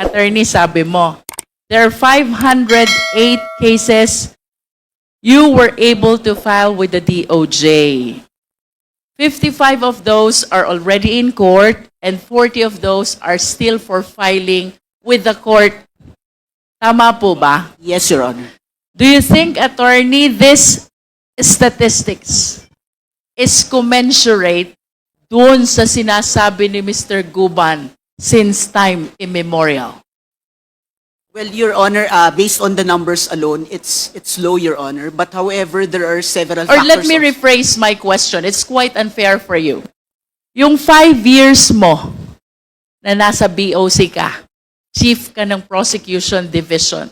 Attorney, sabi mo, there are 508 cases you were able to file with the DOJ. 55 of those are already in court and 40 of those are still for filing with the court. Tama po ba? Yes, Your Honor. Do you think, attorney, this statistics is commensurate doon sa sinasabi ni Mr. Guban since time immemorial? Well, Your Honor, based on the numbers alone, it's low, Your Honor. But however, there are several Or factors. let me rephrase my question. It's quite unfair for you. Yung 5 years mo na nasa BOC ka, chief ka ng prosecution division,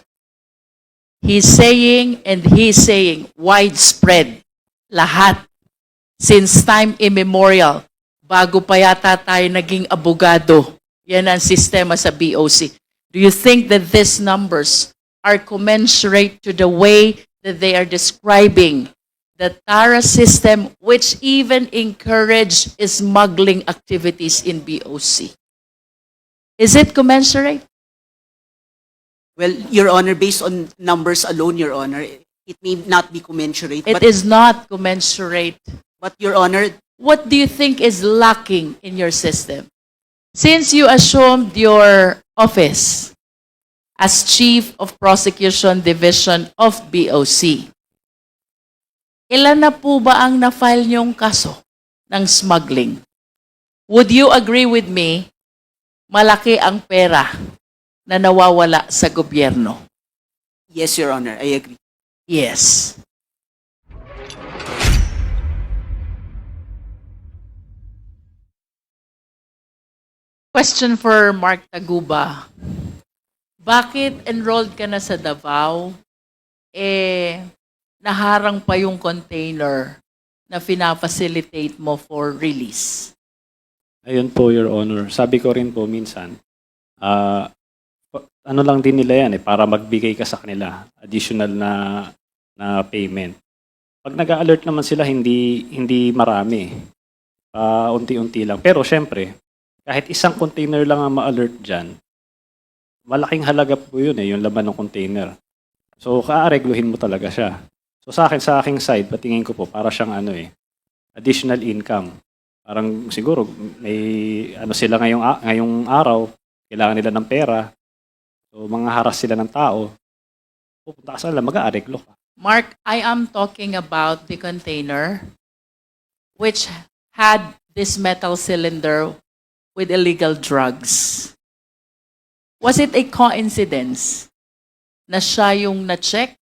he's saying widespread, lahat, since time immemorial, bago pa yata tayo naging abogado, yan ang sistema sa BOC. Do you think that these numbers are commensurate to the way that they are describing the TARA system, which even encouraged smuggling activities in BOC? Is it commensurate? Well, Your Honor, based on numbers alone, Your Honor, it may not be commensurate. It is not commensurate. But Your Honor, What do you think is lacking in your system? Since you assumed your office as Chief of Prosecution Division of BOC, ilan na po ba ang na-file niyong kaso ng smuggling? Would you agree with me, malaki ang pera na nawawala sa gobyerno? yes, Your Honor, I agree. Yes. Question for Mark Taguba. Bakit enrolled ka na sa Davao, naharang pa yung container na fina-facilitate mo for release? Ayun po, Your Honor. Sabi ko rin po minsan, ano lang din nila yan para magbigay ka sa kanila, additional na payment. Pag nag-alert naman sila, hindi marami. Unti-unti lang. Pero syempre, kahit isang container lang ang ma-alert dyan, malaking halaga po yun yung laman ng container. So, kaaregluhin mo talaga siya. So, sa aking side, patingin ko po, para siyang additional income. Parang siguro, may sila ngayong araw, kailangan nila ng pera. So, mga haras sila ng tao. Pupunta ka sa nila, mag-aareglo ka. Mark, I am talking about the container which had this metal cylinder with illegal drugs. Was it a coincidence na siya yung na-check?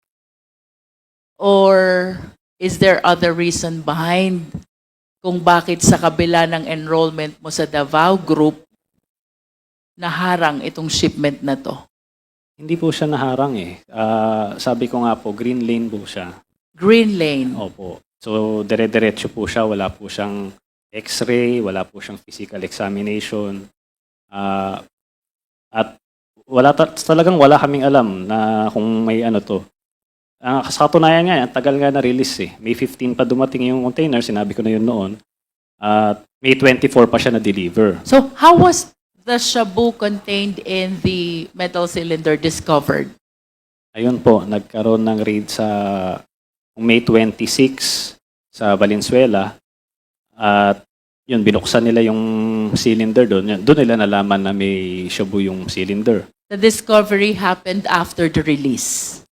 Or is there other reason behind kung bakit sa kabila ng enrollment mo sa Davao Group, naharang itong shipment na to? Hindi po siya naharang sabi ko nga po, green lane po siya. Green lane. Opo. So, dire-diretso po siya. Wala po siyang x-ray, wala po siyang physical examination. At talagang wala kaming alam na kung may to. Sa katunayan nga, ang tagal nga na-release May 15 pa dumating yung container, sinabi ko na yun noon. At May 24 pa siya na-deliver. So how was the shabu contained in the metal cylinder discovered? Ayun po, nagkaroon ng raid sa May 26 sa Valenzuela. At yun, binuksan nila yung cylinder doon. Doon nila nalaman na may shabu yung cylinder. The discovery happened after the release,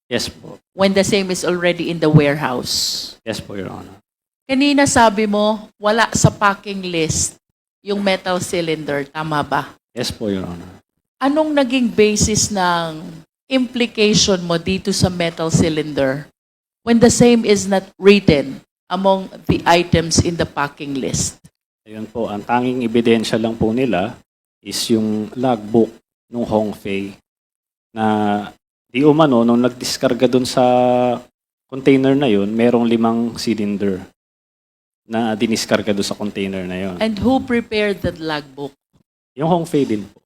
Yes po. when the same is already in the warehouse. Yes po, Your Honor. Kanina sabi mo, wala sa packing list yung metal cylinder. Tama ba? Yes po, Your Honor. Anong naging basis ng implication mo dito sa metal cylinder when the same is not written among the items in the packing list? Ayun po, ang tanging ebidensya lang po nila is yung logbook ng Hongfei na di umano, nung nagdiskarga dun sa container na yun, merong 5 cylinder na diniskarga dun sa container na yun. And who prepared that logbook? Yung Hongfei din po.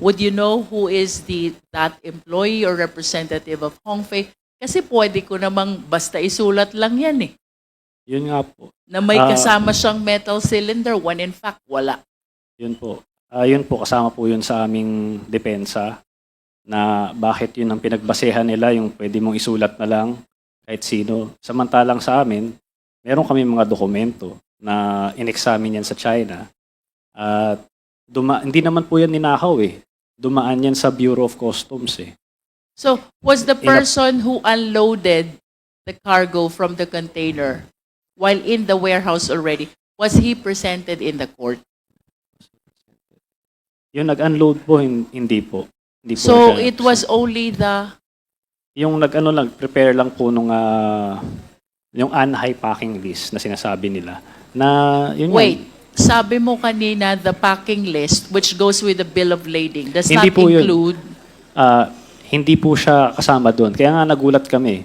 Would you know who is that employee or representative of Hongfei? Kasi pwede ko namang basta isulat lang yan Yun nga po. na may kasama siyang metal cylinder when in fact wala. Yun po. Yun po, kasama po yun sa aming depensa na bakit yun ang pinagbasehan nila, yung pwede mong isulat na lang kahit sino. Samantalang sa amin, meron kami mga dokumento na in-examine yan sa China. At hindi naman po yan ninakaw eh. Dumaan yan sa Bureau of Customs eh. So, was the a- person who unloaded the cargo from the container while in the warehouse already, was he presented in the court? Yung nag-unload po, hindi po. Hindi po So, siya- it was only the... Yung prepare lang po nung yung unhigh packing list na sinasabi nila. Na yun Wait, sabi mo kanina the packing list which goes with the bill of lading does Hindi not po yun. include... Hindi po siya kasama doon. Kaya nga nagulat kami.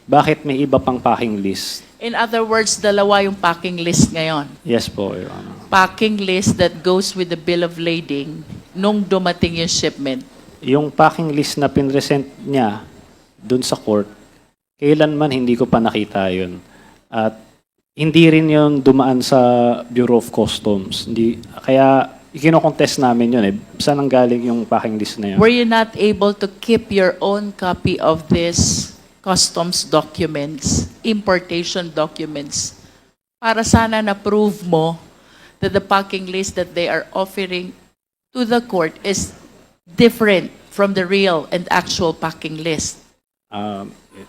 Bakit may iba pang packing list? In other words, dalawa yung packing list ngayon. Yes po, Your Honor. Packing list that goes with the bill of lading nung dumating yung shipment. Yung packing list na pinresent niya doon sa court, kailanman hindi ko pa nakita yun. At hindi rin yun dumaan sa Bureau of Customs. Kaya ikino-contest namin yun eh. Saan ang galing yung packing list na yun? Were you not able to keep your own copy of this customs documents, importation documents, para sana na-prove mo that the packing list that they are offering to the court is different from the real and actual packing list?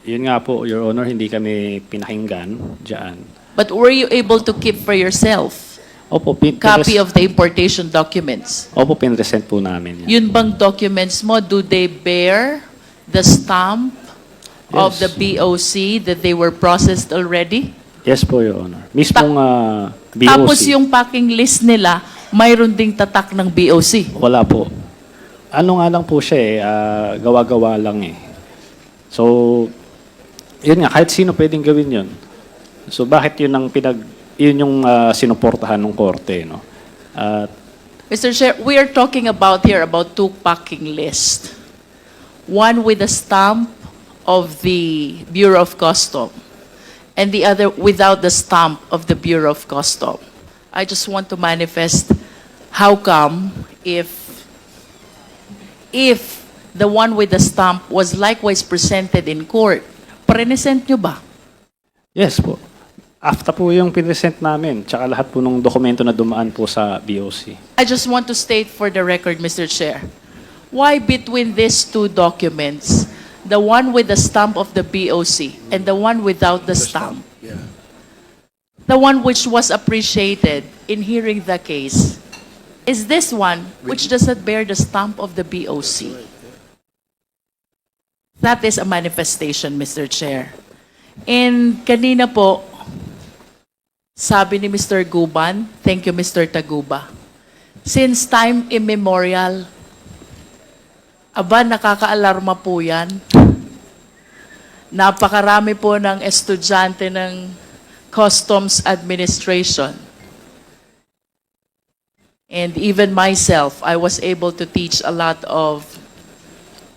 Yun nga po, Your Honor, hindi kami pinakinggan dyan. But were you able to keep for yourself Opo, copy of the importation documents? Opo, pinresent po namin yan. Yun bang documents mo, do they bear the stamp of Yes. the BOC that they were processed already? Yes po, Your Honor. Mismong BOC. Tapos yung packing list nila, mayroon ding tatak ng BOC. Wala po. Ano nga lang po siya eh, gawa-gawa lang eh. So, yun nga, kahit sino pwedeng gawin yun. So, bakit yun yung sinuportahan ng korte, no? At Mr. Chair, we are talking about here about two packing lists. One with the stamp of the Bureau of Customs and the other without the stamp of the Bureau of Customs. I just want to manifest how come if the one with the stamp was likewise presented in court, present nyo ba? yes po. After po yung pinresent namin, tsaka lahat po ng dokumento na dumaan po sa BOC. I just want to state for the record, Mr. Chair, why between these two documents, the one with the stamp of the BOC and the one without the stamp, the one which was appreciated in hearing the case, is this one which does not bear the stamp of the BOC? That is a manifestation, Mr. Chair. And kanina po, sabi ni Mr. Guban, thank you Mr. Taguba, since time immemorial, aba nakakaalarma po yan. Napakarami po ng estudyante ng Customs Administration. And even myself, I was able to teach a lot of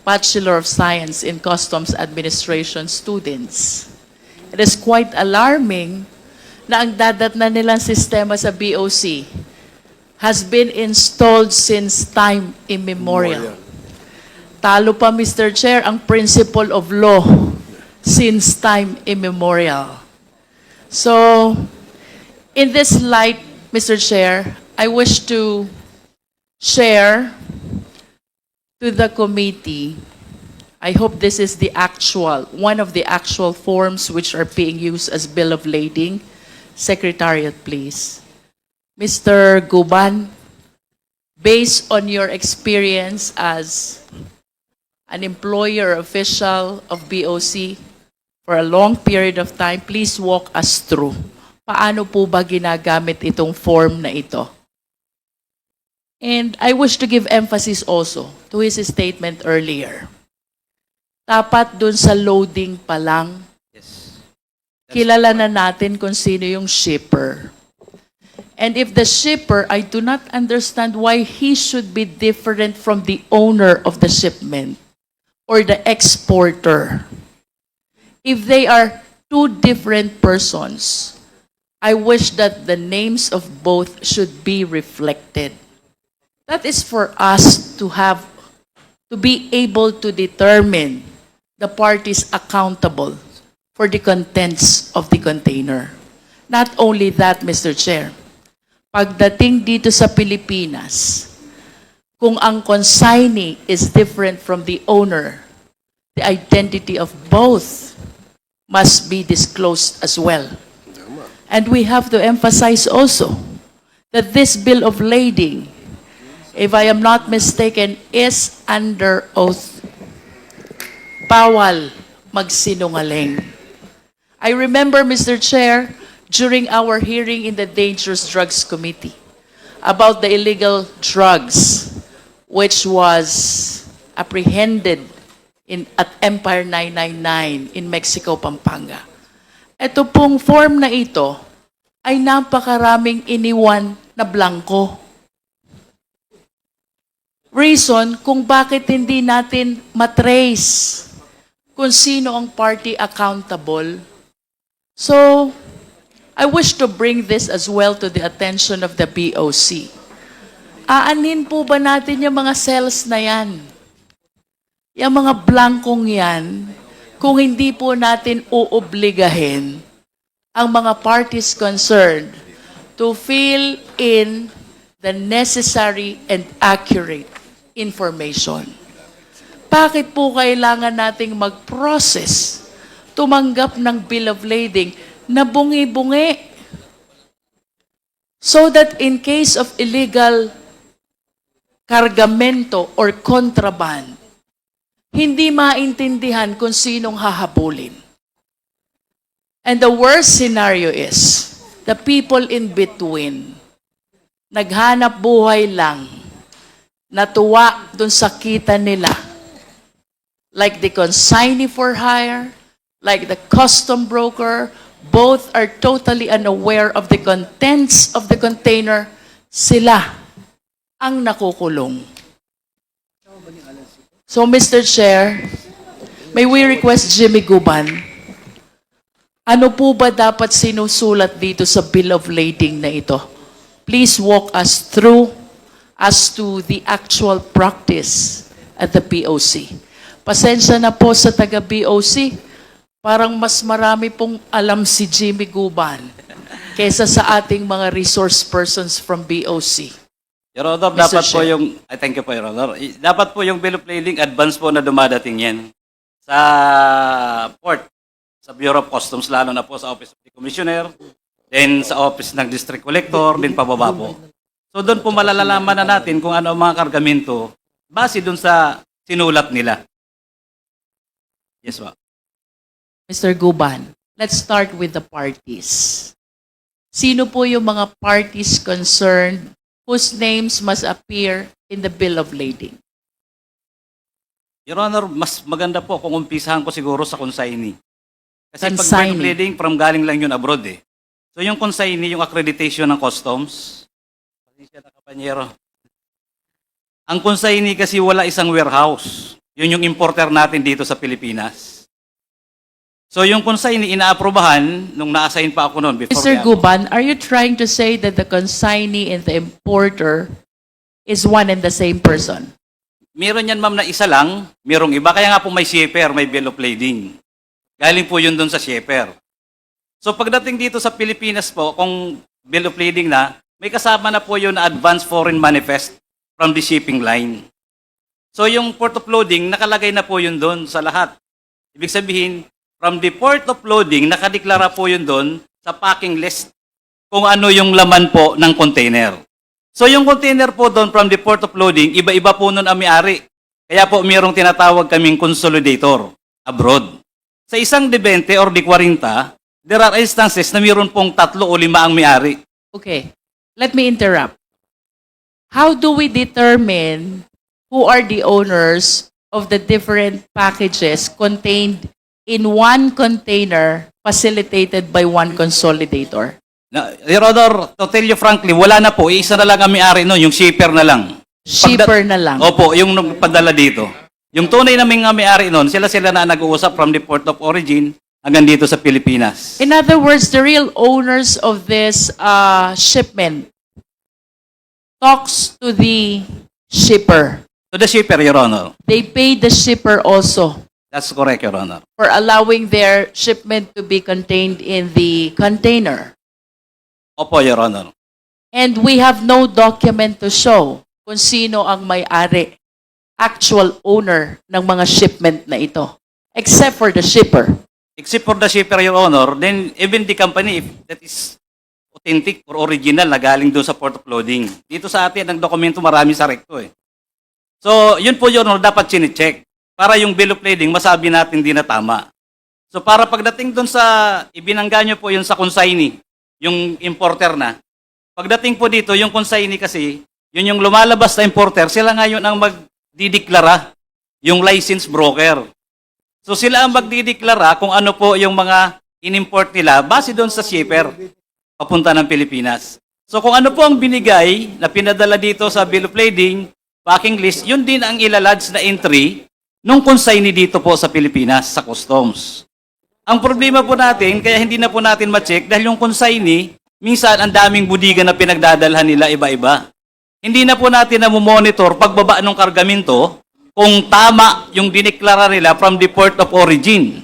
Bachelor of Science in Customs Administration students. It is quite alarming na ang dadat na nilang sistema sa BOC has been installed since time immemorial. Talo pa, Mr. Chair, ang principle of law since time immemorial. So, in this light, Mr. Chair, I wish to share to the committee, I hope this is the one of the actual forms which are being used as bill of lading. Secretariat, please. Mr. Guban, based on your experience as an employer official of BOC for a long period of time, please walk us through. Paano po ba ginagamit itong form na ito? And I wish to give emphasis also to his statement earlier. Tapat dun sa loading pa lang, kilala na natin kung sino yung shipper. And if the shipper, I do not understand why he should be different from the owner of the shipment or the exporter. If they are two different persons, I wish that the names of both should be reflected. That is for us to be able to determine the parties accountable for the contents of the container. Not only that, Mr. Chair, pagdating dito sa Pilipinas, kung ang consignee is different from the owner, the identity of both must be disclosed as well. And we have to emphasize also that this bill of lading, if I am not mistaken, is under oath. Bawal magsinungaling. I remember, Mr. Chair, during our hearing in the Dangerous Drugs Committee about the illegal drugs which was apprehended at Empire 999 in Mexico, Pampanga. Ito pong form na ito ay napakaraming iniwan na blanco. Reason kung bakit hindi natin matrace kung sino ang party accountable. So, I wish to bring this as well to the attention of the BOC. Aanin po ba natin yung mga cells na yan? Yung mga blankong yan, kung hindi po natin uobligahin ang mga parties concerned to fill in the necessary and accurate information. Bakit po kailangan nating mag-process, tumanggap ng bill of lading na bungi-bungi? So that in case of illegal kargamento or contraband, hindi maintindihan kung sinong hahabulin. And the worst scenario is, the people in between, naghanap buhay lang, natuwa dun sa kita nila, like the consignee for hire, like the custom broker, both are totally unaware of the contents of the container, sila ang nakukulong. So, Mr. Chair, may we request Jimmy Guban, ano po ba dapat sinusulat dito sa bill of lading na ito? Please walk us through as to the actual practice at the BOC. Pasensya na po sa taga-BOC, parang mas marami pong alam si Jimmy Guban kaysa sa ating mga resource persons from BOC. Your Honor, Mr. dapat po Chair. yung, thank you po, Your Honor. Dapat po yung bill of lading advance po na dumadating yan sa port, sa Bureau of Customs, lalo na po sa Office of the Commissioner, then sa Office ng District Collector, din pababa po. So doon po malalalaman na natin kung ano ang mga kargamento base doon sa sinulat nila. Yes, ma'am. Mr. Guban, let's start with the parties. Sino po yung mga parties concerned whose names must appear in the bill of lading? Your Honor, mas maganda po kung umpisahan ko siguro sa consignee. Kasi pag bill of Consignee. lading, from galing lang yun abroad eh. So yung consignee, yung accreditation ng customs, pasensya na kapanyero. Ang consignee kasi wala isang warehouse. Yun yung importer natin dito sa Pilipinas. So yung consignee, inaaprobahan nung na-assign pa ako noon. Before Mr. yan. Guban, are you trying to say that the consignee and the importer is one and the same person? Meron yan ma'am na isa lang, merong iba. Kaya nga po may shipper, may bill of lading. Galing po yun doon sa shipper. So pagdating dito sa Pilipinas po, kung bill of lading na, may kasama na po yun na advance foreign manifest from the shipping line. So yung port of loading, nakalagay na po yun doon sa lahat. Ibig sabihin, from the port of loading, nakadeklara po yun doon sa packing list kung ano yung laman po ng container. So yung container po doon from the port of loading, iba-iba po nun ang may-ari. Kaya po mayroong tinatawag kaming consolidator abroad. Sa isang de 20 or de 40, there are instances na mayroon pong 3 o 5 ang may-ari. Okay, let me interrupt. How do we determine who are the owners of the different packages contained in one container facilitated by one consolidator? Na, Your Honor, to tell you frankly, wala na po. Isa na lang ang may-ari nun, yung shipper na lang. Shipper na lang. Opo, yung nagpadala dito. Yung tunay na may-ari nun, sila na nag-uusap from the port of origin hanggang dito sa Pilipinas. In other words, the real owners of this shipment talks to the shipper. To the shipper, Your Honor. They pay the shipper also That's correct, Your Honor. for allowing their shipment to be contained in the container. Opo, Your Honor. And we have no document to show kung sino ang may-ari, actual owner ng mga shipment na ito, except for the shipper. Except for the shipper, Your Honor, then even the company, if that is authentic or original na galing doon sa port of loading. Dito sa atin, ang dokumento marami sa recto eh. So, yun po, Your Honor, dapat chine-check para yung bill of lading masabi natin di na tama. So, para pagdating doon sa, ibinangga nyo po yun sa consignee, yung importer na, pagdating po dito, yung consignee kasi, yun yung lumalabas na importer, sila ngayon ang magdideklara, yung license broker. So sila ang magdideklara kung ano po yung mga in-import nila base doon sa shipper papunta ng Pilipinas. So kung ano po ang binigay na pinadala dito sa bill of lading, packing list, yun din ang ilalodge na entry nung consignee dito po sa Pilipinas, sa customs. Ang problema po natin, kaya hindi na po natin ma-check dahil yung consignee, minsan ang daming budiga na pinagdadalhan nila iba-iba. Hindi na po natin na-monitor pagbaba ng kargamento kung tama yung dineklara nila from the port of origin.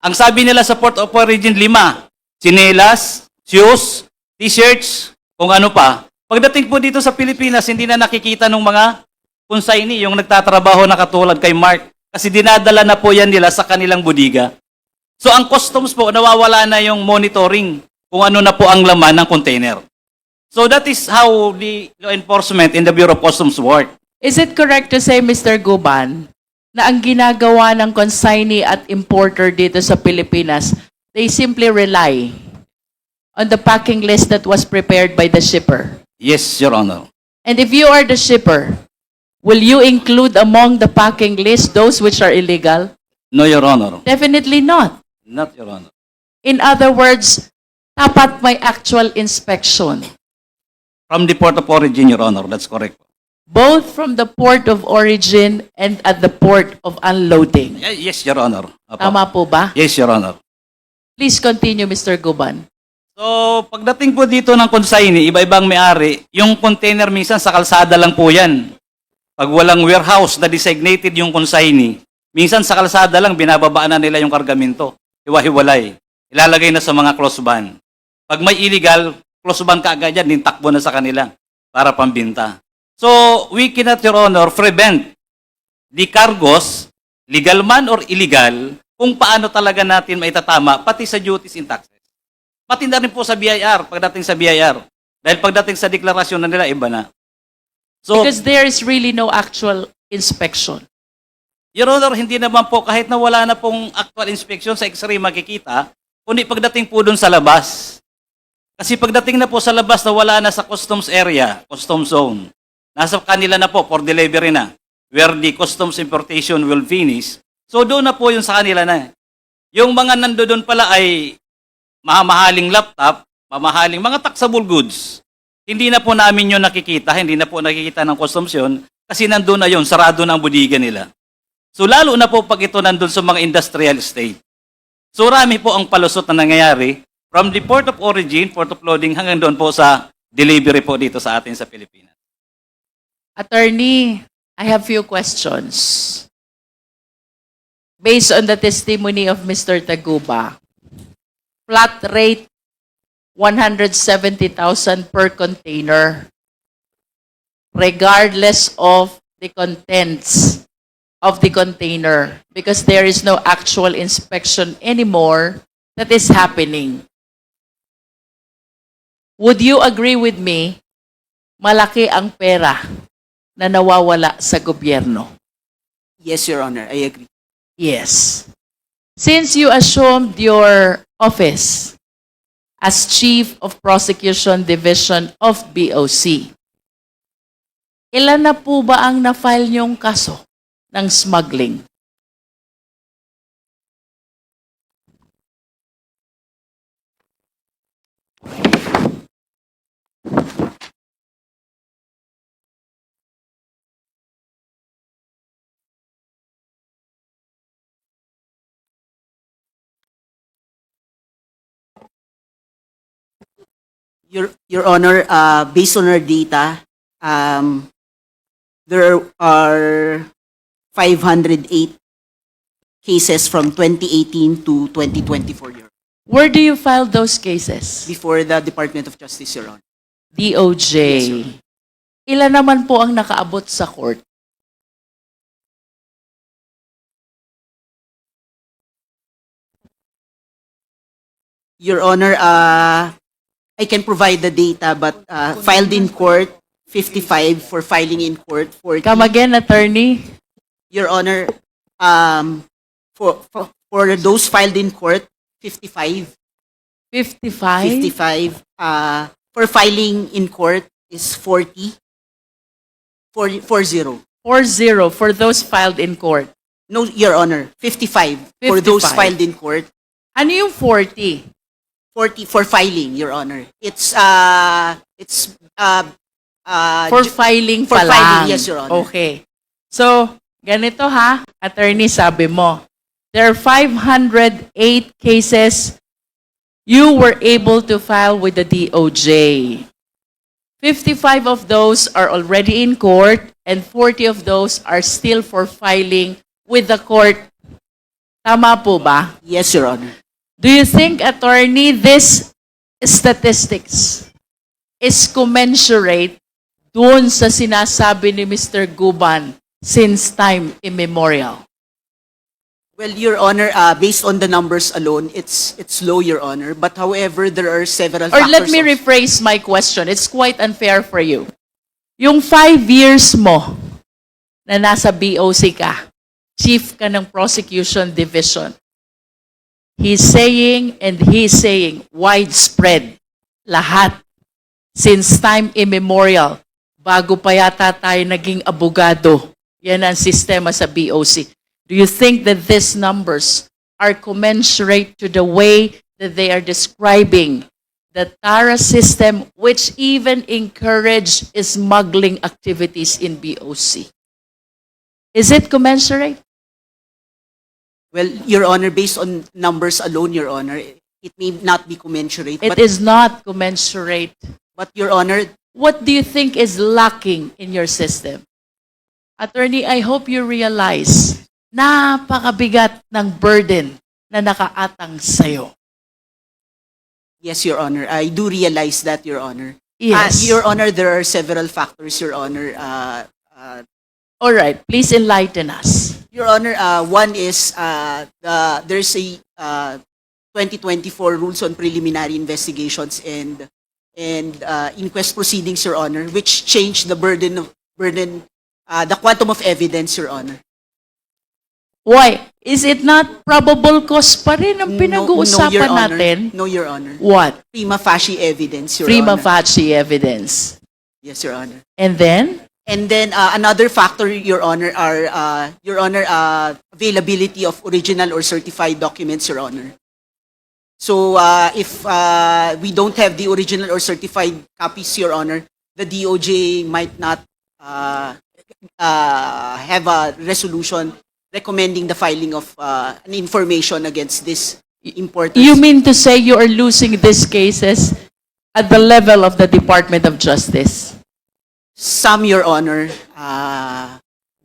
Ang sabi nila sa port of origin, 5. Tsinelas, shoes, t-shirts, kung ano pa. Pagdating po dito sa Pilipinas, hindi na nakikita ng mga consignee, yung nagtatrabaho na katulad kay Mark. Kasi dinadala na po yan nila sa kanilang budiga. So ang customs po, nawawala na yung monitoring kung ano na po ang laman ng container. So that is how the law enforcement in the Bureau of Customs work. Is it correct to say, Mr. Guban, na ang ginagawa ng consignee at importer dito sa Pilipinas, they simply rely on the packing list that was prepared by the shipper? Yes, Your Honor. And if you are the shipper, will you include among the packing list those which are illegal? No, Your Honor. Definitely not. Not Your Honor. In other words, dapat may actual inspection, From the port of origin, Your Honor. That's correct. both from the port of origin and at the port of unloading. Yes, Your Honor. Apo. Tama po ba? Yes, Your Honor. Please continue, Mr. Guban. So, pagdating po dito ng consignee, iba-ibang may-ari, yung container minsan sa kalsada lang po yan. Pag walang warehouse na designated yung consignee, minsan sa kalsada lang binababaan na nila yung kargamento. Hiwa-hiwalay. Ilalagay na sa mga close van. Pag may illegal, close van ka agad yan, takbo na sa kanila para pambinta. So, we cannot, Your Honor, prevent the cargos, legal man or illegal, kung paano talaga natin maitatama, pati sa duties and taxes. Pati na rin po sa BIR, pagdating sa BIR. Dahil pagdating sa deklarasyon na nila, iba na. So, Because there is really no actual inspection. Your Honor, hindi naman po, kahit na wala na pong actual inspection sa x-ray makikita, kundi pagdating po dun sa labas. Kasi pagdating na po sa labas na wala na sa customs area, customs zone, nasa kanila na po for delivery na, where the customs importation will finish. So doon na po yung sa kanila na. Yung mga nandoon pala ay mamahaling laptop, mamahaling mga taxable goods. Hindi na po namin yun nakikita, hindi na po nakikita ng customs yun, kasi nandoon na yun, sarado na ang budiga nila. So lalo na po pag ito nandun sa mga industrial estate. So rami po ang palusot na nangyayari from the port of origin, port of loading, hanggang doon po sa delivery po dito sa atin sa Pilipinas. Attorney, I have few questions. Based on the testimony of Mr. Taguba, flat rate 170,000 per container, regardless of the contents of the container, because there is no actual inspection anymore that is happening. Would you agree with me, malaki ang pera na nawawala sa gobyerno? Yes, Your Honor, I agree. Yes. Since you assumed your office as Chief of Prosecution Division of BOC, ilan na po ba ang na-file niyong kaso ng smuggling? Your Honor, based on our data, there are 508 cases from 2018 to 2024, Your Honor, Where do you file those cases? before the Department of Justice, Your Honor. DOJ. Yes, Your Honor. Ilan naman po ang nakaabot sa court? Your Honor, I can provide the data, but filed in court, 55 for filing in court, 40. Come again, attorney. Your Honor, for those filed in court, 55. 55? 55. For filing in court is 40. 40. 40 for those filed in court. No, Your Honor, 55 for those 55. filed in court. Ano yung 40? 40 for filing, Your Honor. It's For filing for pa lang. filing, yes, Your Honor. Okay. So, ganito ha, attorney, sabi mo, there are 508 cases you were able to file with the DOJ. 55 of those are already in court and 40 of those are still for filing with the court. Tama po ba? Yes, Your Honor. Do you think, attorney, this statistics is commensurate doon sa sinasabi ni Mr. Guban since time immemorial? Well, Your Honor, based on the numbers alone, it's low, Your Honor. But however, there are several Or factors. let me rephrase my question. It's quite unfair for you. Yung 5 years mo na nasa BOC ka, chief ka ng prosecution division, he's saying widespread, lahat, since time immemorial, bago pa yata tayo naging abogado, yan ang sistema sa BOC. Do you think that these numbers are commensurate to the way that they are describing the TARA system, which even encouraged smuggling activities in BOC? Is it commensurate? Well, Your Honor, based on numbers alone, Your Honor, it may not be commensurate. It is not commensurate. But Your Honor, What do you think is lacking in your system? Attorney, I hope you realize napakabigat ng burden na nakaatang sa'yo. yes, Your Honor, I do realize that, Your Honor. Yes. Your Honor, there are several factors, Your Honor. All right, please enlighten us. Your Honor, one is there's a 2024 rules on preliminary investigations and inquest proceedings, Your Honor, which changed the the quantum of evidence, Your Honor. Why? Is it not probable cause pa rin ang Your pinag-uusapan Honor. natin? No, Your Honor. What? Prima facie evidence, Your Prima Honor. facie evidence. Yes, Your Honor. And then? And then another factor, Your Honor, are availability of original or certified documents, Your Honor. So if we don't have the original or certified copies, Your Honor, the DOJ might not have a resolution recommending the filing of an information against this importers. You mean to say you are losing these cases at the level of the Department of Justice? Some, Your Honor,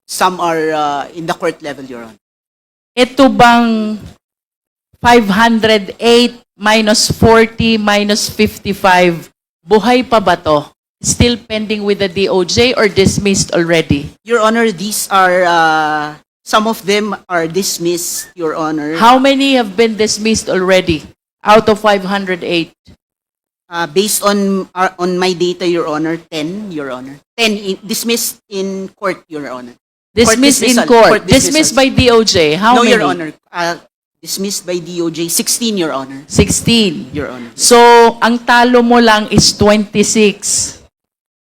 some are in the court level, Your Honor. Ito bang 508 minus 40 minus 55, buhay pa ba to? Still pending with the DOJ or dismissed already? Your Honor, these are, some of them are dismissed, Your Honor. How many have been dismissed already out of 508? Based on my data, Your Honor, 10, Your Honor. 10 dismissed in court, Your Honor. Dismissed in dismissal. court. Court Dismissed by dismissal. DOJ. How No, many? Your Honor. Dismissed by DOJ, 16, Your Honor. 16. Your Honor. So, ang talo mo lang is 26.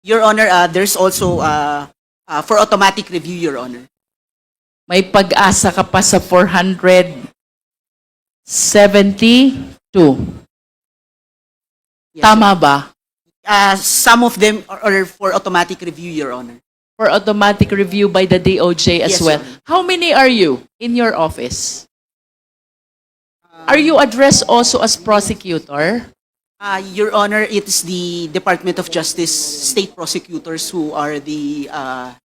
Your Honor, there's also for automatic review, Your Honor. May pag-asa ka pa sa 472. Yes, Tama ba? Some of them are for automatic review, Your Honor. For automatic review by the DOJ as Yes, well. Your Honor. How many are you in your office? Are you addressed also as prosecutor? Your Honor, it is the Department of Justice state prosecutors who are the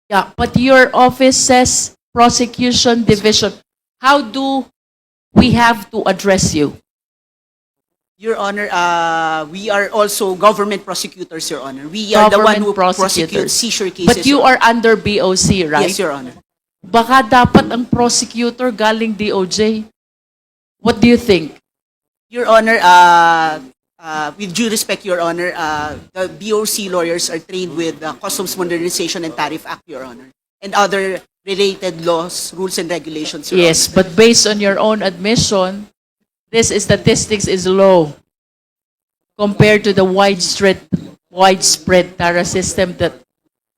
Yeah, but your office says prosecution division. How do we have to address you? Your Honor, we are also government prosecutors, Your Honor. We are the one who Government prosecute prosecutors. seizure cases. But you Your are under BOC, right? Yes, Your Honor. Baka dapat ang prosecutor galing DOJ. What do you think? Your Honor, with due respect, Your Honor, the BOC lawyers are trained with the Customs Modernization and Tariff Act, Your Honor, and other related laws, rules, and regulations, Your Yes, but based on your own admission, this statistics is low compared to the widespread TARA system that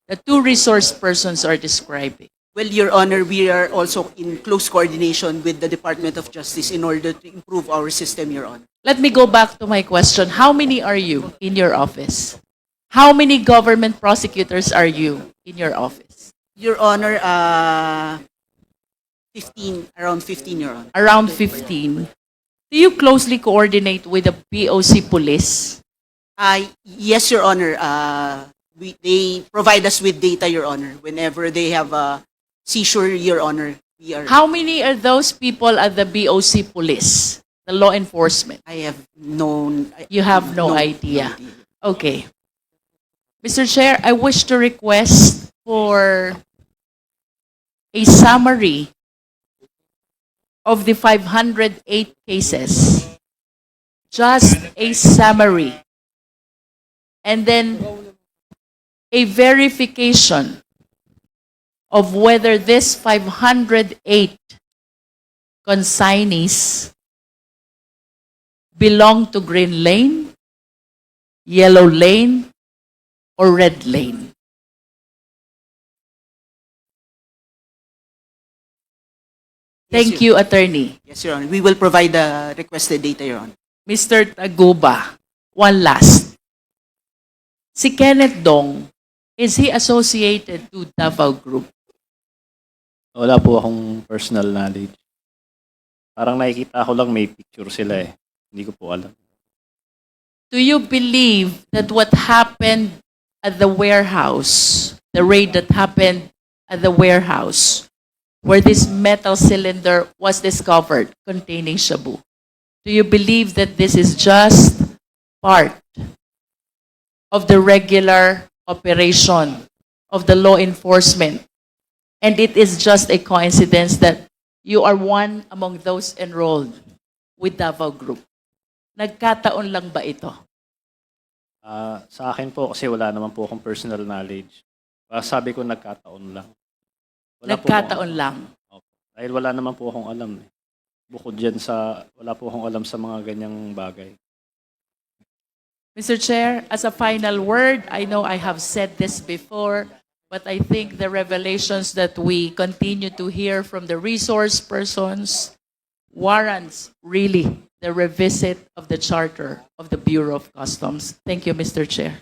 the two resource persons are describing. Well, Your Honor, we are also in close coordination with the Department of Justice in order to improve our system, Your Honor. Let me go back to my question. How many are you in your office? How many government prosecutors are you in your office? Your Honor, 15, around 15, Your Honor. Around 15. Do you closely coordinate with the BOC police? Yes, Your Honor. They provide us with data, Your Honor. Whenever they have a seizure, Your Honor, we are. How many are those people at the BOC police, the law enforcement? I have known. You have no idea. Okay. Mr. Chair, I wish to request for a summary of the 508 cases. Just a summary. And then a verification of whether this 508 consignees belong to Green Lane, Yellow Lane, or Red Lane. Thank you, Attorney. Yes, Your Honor. We will provide the requested data, Your Honor. Mr. Taguba, one last. Si Kenneth Dong, is he associated to Davao Group? Wala po akong personal knowledge. Parang nakikita ko lang may picture sila eh. Hindi ko po alam. Do you believe that what happened at the warehouse, the raid that happened at the warehouse, where this metal cylinder was discovered containing shabu, do you believe that this is just part of the regular operation of the law enforcement, and it is just a coincidence that you are one among those enrolled with Davao Group? Nagkataon lang ba ito? Sa akin po, kasi wala naman po akong personal knowledge. Sabi ko nagkataon lang. Nagkataon lang. Opo. Dahil wala naman po akong alam eh. Bukod dyan sa, wala po akong alam sa mga ganyang bagay. Mr. Chair, as a final word, I know I have said this before, but I think the revelations that we continue to hear from the resource persons warrants really the revisit of the charter of the Bureau of Customs. Thank you, Mr. Chair.